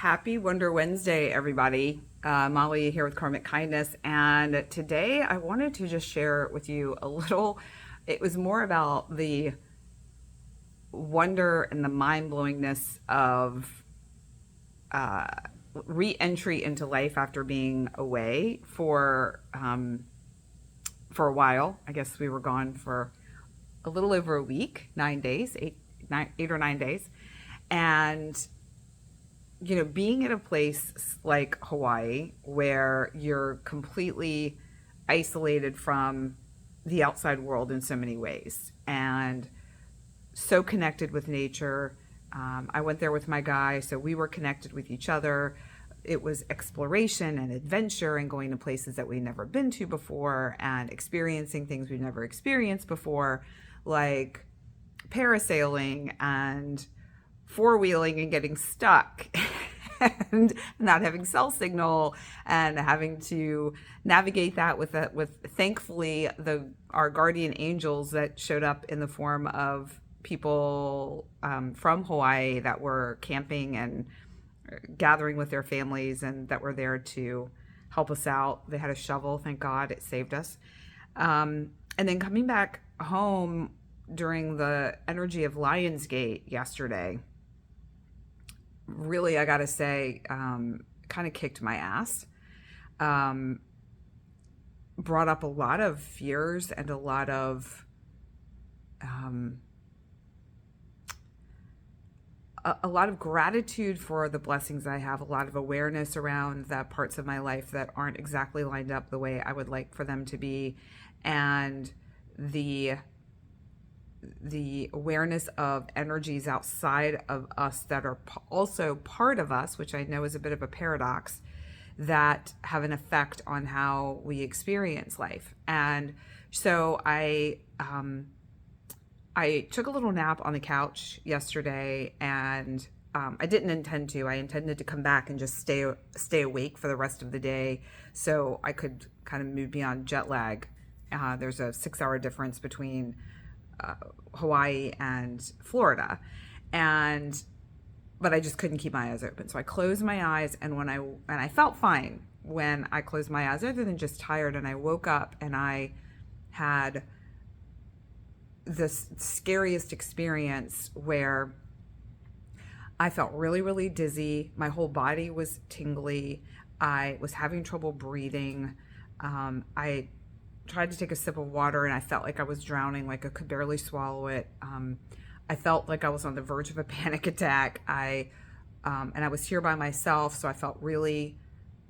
Happy Wonder Wednesday, everybody. Amalia here with Karmic Kindness. And today I wanted to just share with you a little, it was more about the wonder and the mind blowingness of uh, re entry into life after being away for a while. I guess we were gone for a little over a week, 9 days, 8 or 9 days. And being in a place like Hawaii where you're completely isolated from the outside world in so many ways and so connected with nature. I went there with my guy, so we were connected with each other. It was exploration and adventure and going to places that we'd never been to before and experiencing things we've never experienced before, like parasailing and four-wheeling and getting stuck and not having cell signal and having to navigate that with thankfully our guardian angels that showed up in the form of people from Hawaii that were camping and gathering with their families and that were there to help us out. They had a shovel, thank God, it saved us. And then coming back home during the energy of Lionsgate yesterday, really, I gotta say, kind of kicked my ass. Brought up a lot of fears and a lot of gratitude for the blessings I have, a lot of awareness around the parts of my life that aren't exactly lined up the way I would like for them to be, and the awareness of energies outside of us that are also part of us, which I know is a bit of a paradox, that have an effect on how we experience life. And so I took a little nap on the couch yesterday, and I didn't intend to. I intended to come back and just stay awake for the rest of the day so I could kind of move beyond jet lag. There's a 6-hour difference between Hawaii and Florida, but I just couldn't keep my eyes open. So I closed my eyes, and I felt fine when I closed my eyes, other than just tired. And I woke up and I had the scariest experience where I felt really, really dizzy. My whole body was tingly. I was having trouble breathing. I tried to take a sip of water and I felt like I was drowning, like I could barely swallow it. I felt like I was on the verge of a panic attack. And I was here by myself, so I felt really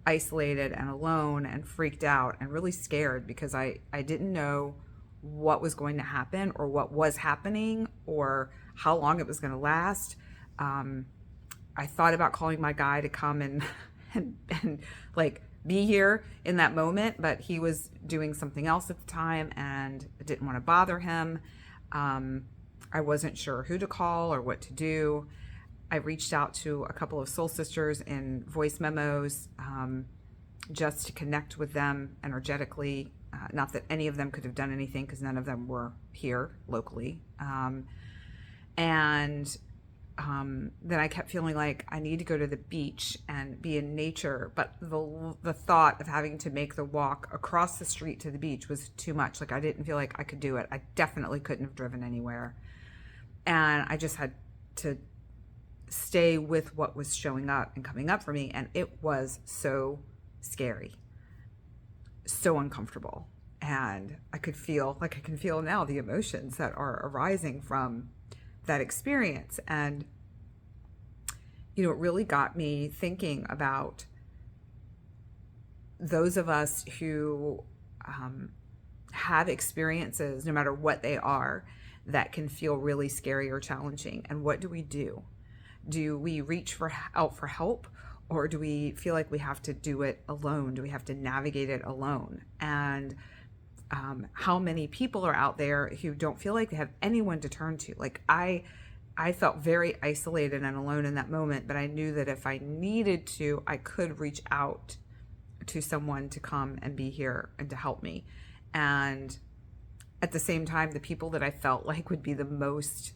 isolated and alone and freaked out and really scared because I didn't know what was going to happen or what was happening or how long it was going to last. I thought about calling my guy to come and like be here in that moment, but he was doing something else at the time and I didn't want to bother him. I wasn't sure who to call or what to do. I reached out to a couple of soul sisters in voice memos, just to connect with them energetically. Not that any of them could have done anything because none of them were here locally. Then I kept feeling like I need to go to the beach and be in nature, but the thought of having to make the walk across the street to the beach was too much. Like I didn't feel like I could do it. I definitely couldn't have driven anywhere. And I just had to stay with what was showing up and coming up for me. And it was so scary, so uncomfortable. And I can feel now the emotions that are arising from that experience. And it really got me thinking about those of us who have experiences, no matter what they are, that can feel really scary or challenging. And what do we do? Do we reach out for help, or do we feel like we have to do it alone? Do we have to navigate it alone? And how many people are out there who don't feel like they have anyone to turn to? Like I felt very isolated and alone in that moment, but I knew that if I needed to, I could reach out to someone to come and be here and to help me. And at the same time, the people that I felt like would be the most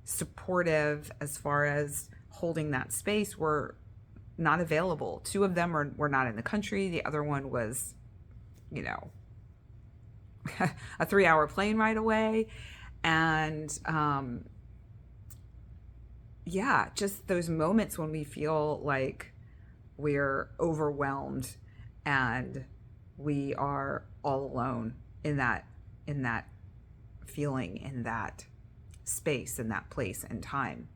supportive as far as holding that space were not available. Two of them were not in the country. The other one was, you know, a 3-hour plane ride away. And yeah, just those moments when we feel like we're overwhelmed and we are all alone in that feeling, in that space, in that place and time.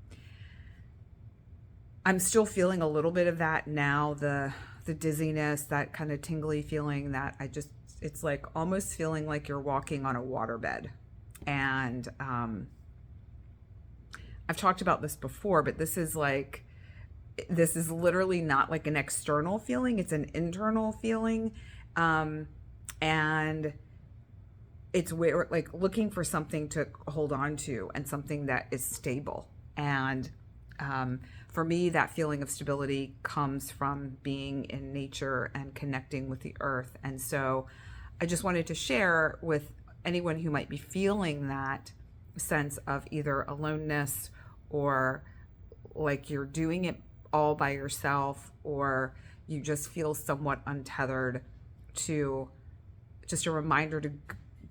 I'm still feeling a little bit of that now, the dizziness, that kind of tingly feeling that it's like almost feeling like you're walking on a waterbed. And I've talked about this before, but this is literally not like an external feeling, it's an internal feeling. And it's where, like, looking for something to hold on to and something that is stable. And for me, that feeling of stability comes from being in nature and connecting with the earth. And so I just wanted to share with anyone who might be feeling that sense of either aloneness, or like you're doing it all by yourself, or you just feel somewhat untethered, to just a reminder to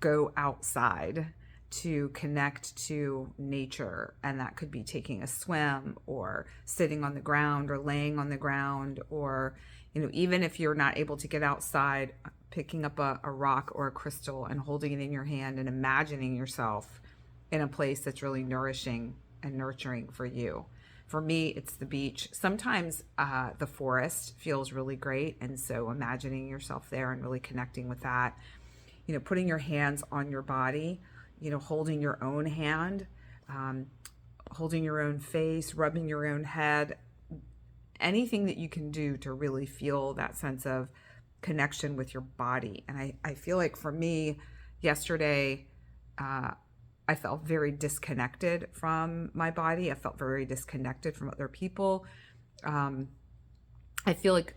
go outside, to connect to nature. And that could be taking a swim, or sitting on the ground, or laying on the ground, or, you know, even if you're not able to get outside, picking up a rock or a crystal and holding it in your hand and imagining yourself in a place that's really nourishing and nurturing for you. For me, it's the beach. Sometimes the forest feels really great. And so imagining yourself there and really connecting with that, you know, putting your hands on your body, you know, holding your own hand, holding your own face, rubbing your own head, anything that you can do to really feel that sense of connection with your body. And I feel like for me, yesterday, I felt very disconnected from my body. I felt very disconnected from other people. I feel like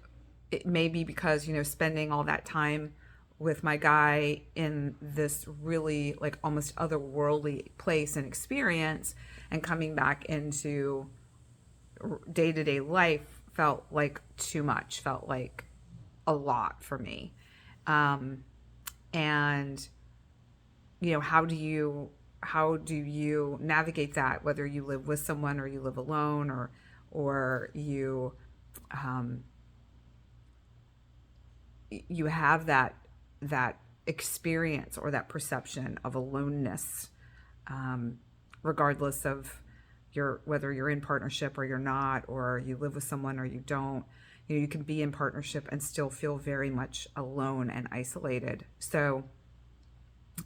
it may be because, you know, spending all that time with my guy in this really like almost otherworldly place and experience, and coming back into day-to-day life felt like too much, felt like a lot for me. And, you know, how do you navigate that, whether you live with someone or you live alone, or you you have that experience or that perception of aloneness, regardless of whether you're in partnership or you're not, or you live with someone or you don't. You know, you can be in partnership and still feel very much alone and isolated. So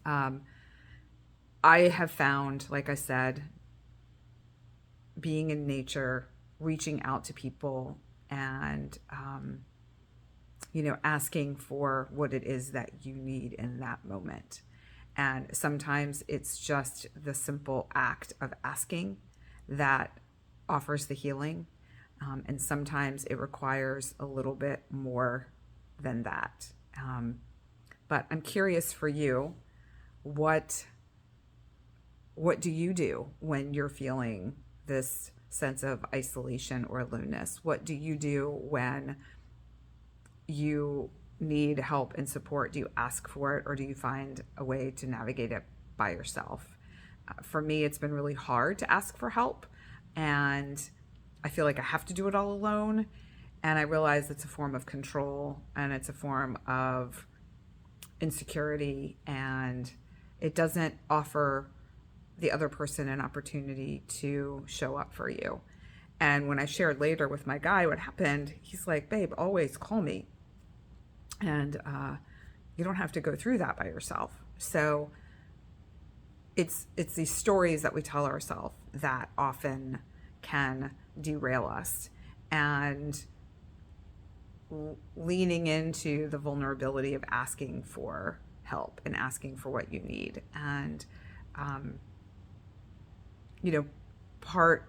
I have found, like I said, being in nature, reaching out to people, and you know, asking for what it is that you need in that moment. And sometimes it's just the simple act of asking that offers the healing. And sometimes it requires a little bit more than that. But I'm curious for you, what do you do when you're feeling this sense of isolation or aloneness? What do you do when you need help and support? Do you ask for it, or do you find a way to navigate it by yourself? For me, it's been really hard to ask for help, and I feel like I have to do it all alone. And I realize it's a form of control, and it's a form of insecurity, and it doesn't offer the other person an opportunity to show up for you. And when I shared later with my guy what happened, he's like, babe, always call me. And you don't have to go through that by yourself. So it's these stories that we tell ourselves that often can derail us. And leaning into the vulnerability of asking for help and asking for what you need. And you know, part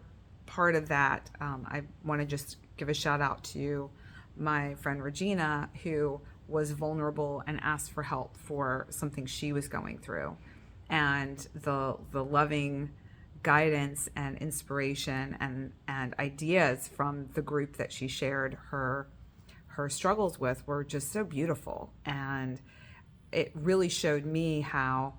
of that, I want to just give a shout out to my friend Regina, who was vulnerable and asked for help for something she was going through. And the loving guidance and inspiration and ideas from the group that she shared her struggles with were just so beautiful. And it really showed me how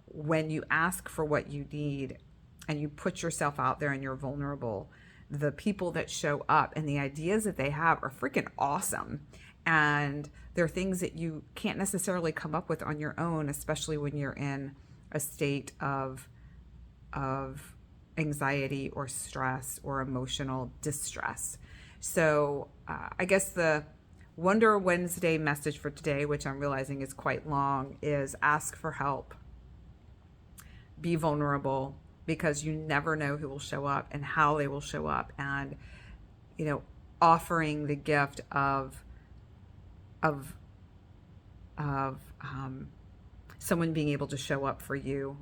when you ask for what you need and you put yourself out there and you're vulnerable, the people that show up and the ideas that they have are freaking awesome. And they're things that you can't necessarily come up with on your own, especially when you're in a state of anxiety or stress or emotional distress. So I guess the Wonder Wednesday message for today, which I'm realizing is quite long, is ask for help. Be vulnerable, because you never know who will show up and how they will show up. And, offering the gift of someone being able to show up for you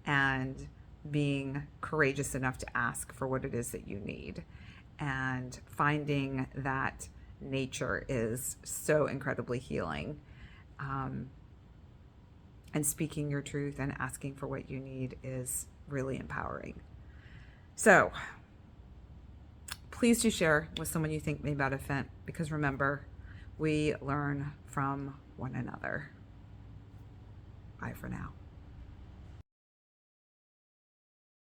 and being courageous enough to ask for what it is that you need, and finding that nature is so incredibly healing, and speaking your truth and asking for what you need is really empowering. So please do share with someone you think may benefit, because remember, we learn from one another. Bye for now.